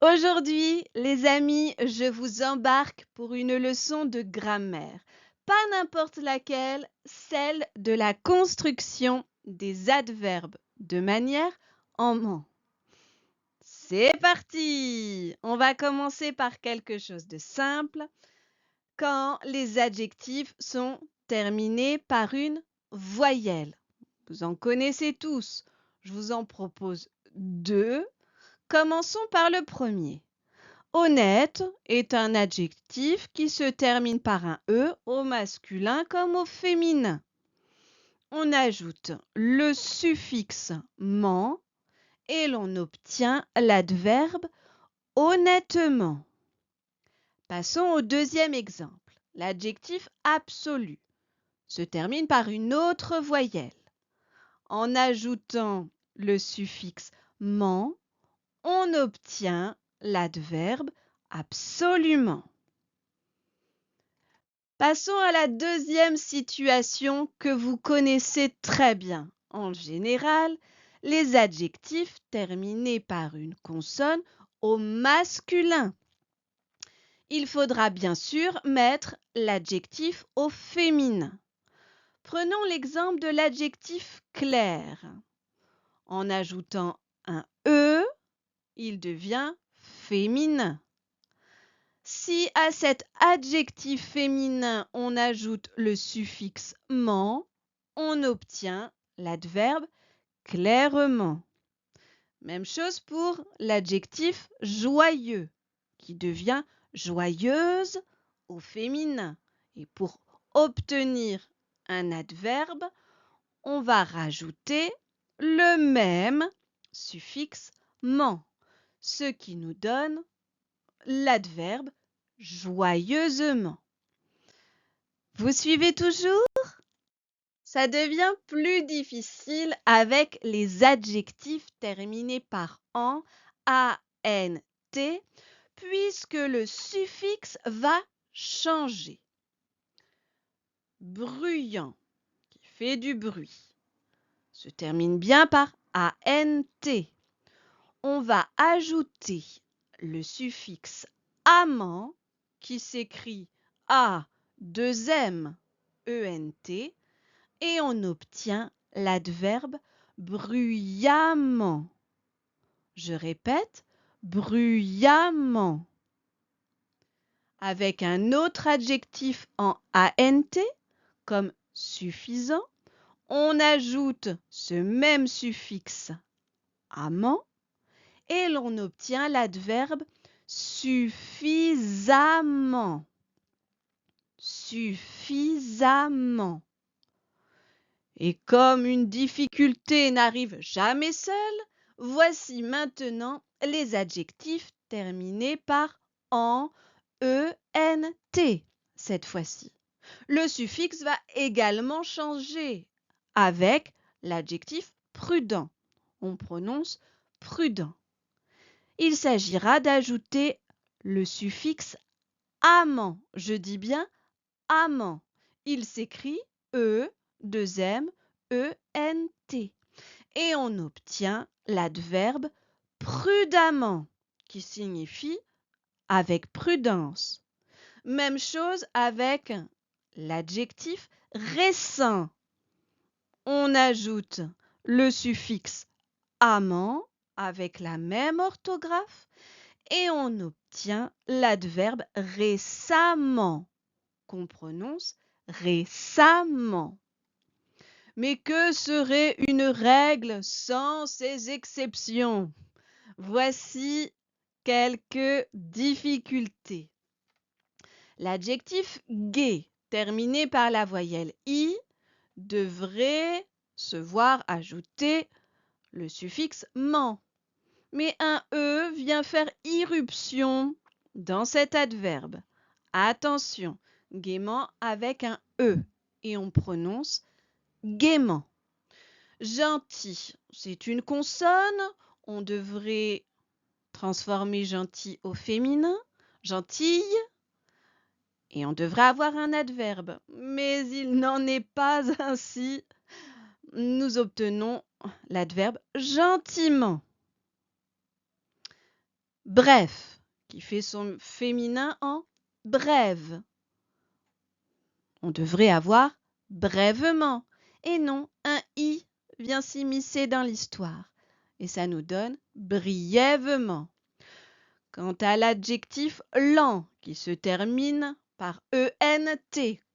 Aujourd'hui, les amis, je vous embarque pour une leçon de grammaire. Pas n'importe laquelle, celle de la construction des adverbes de manière en ment. C'est parti! On va commencer par quelque chose de simple. Quand les adjectifs sont terminés par une voyelle. Vous en connaissez tous. Je vous en propose deux. Commençons par le premier. Honnête est un adjectif qui se termine par un E au masculin comme au féminin. On ajoute le suffixe ment et l'on obtient l'adverbe honnêtement. Passons au deuxième exemple. L'adjectif absolu se termine par une autre voyelle. En ajoutant le suffixe ment, on obtient l'adverbe absolument. Passons à la deuxième situation que vous connaissez très bien. En général, les adjectifs terminés par une consonne au masculin. Il faudra bien sûr mettre l'adjectif au féminin. Prenons l'exemple de l'adjectif clair. En ajoutant un E, il devient féminin. Si à cet adjectif féminin on ajoute le suffixe ment, on obtient l'adverbe clairement. Même chose pour l'adjectif joyeux qui devient joyeuse au féminin. Et pour obtenir un adverbe, on va rajouter le même suffixe ment, ce qui nous donne l'adverbe joyeusement. Vous suivez toujours? Ça devient plus difficile avec les adjectifs terminés par en, puisque le suffixe va changer. Bruyant, qui fait du bruit, se termine bien par ant. On va ajouter le suffixe amant qui s'écrit A2M ENT et on obtient l'adverbe bruyamment. Je répète, bruyamment. Avec un autre adjectif en ANT comme suffisant, on ajoute ce même suffixe amant et l'on obtient l'adverbe suffisamment. Suffisamment. Et comme une difficulté n'arrive jamais seule, voici maintenant les adjectifs terminés par en, ent cette fois-ci. Le suffixe va également changer avec l'adjectif prudent. On prononce prudent. Il s'agira d'ajouter le suffixe amant. Je dis bien amant. Il s'écrit E2M ENT. Et on obtient l'adverbe prudemment, qui signifie avec prudence. Même chose avec l'adjectif récent. On ajoute le suffixe amant avec la même orthographe et on obtient l'adverbe récemment, qu'on prononce récemment. Mais que serait une règle sans ces exceptions? Voici quelques difficultés. L'adjectif gai, terminé par la voyelle i, devrait se voir ajouter le suffixe ment. Mais un e vient faire irruption dans cet adverbe. Attention, gaiement avec un e et on prononce gaiement. Gentil, c'est une consonne. On devrait transformer gentil au féminin. Gentille. Et on devrait avoir un adverbe. Mais il n'en est pas ainsi. Nous obtenons l'adverbe gentiment. Bref, qui fait son féminin en brève. On devrait avoir brèvement et non un i vient s'immiscer dans l'histoire et ça nous donne brièvement. Quant à l'adjectif lent qui se termine par ent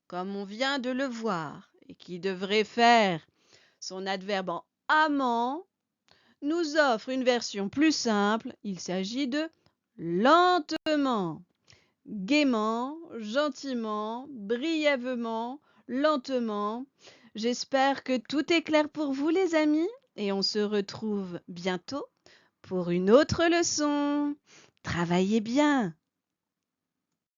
comme on vient de le voir et qui devrait faire son adverbe en amant, nous offre une version plus simple. Il s'agit de lentement, gaiement, gentiment, brièvement, lentement. J'espère que tout est clair pour vous les amis et on se retrouve bientôt pour une autre leçon. Travaillez bien.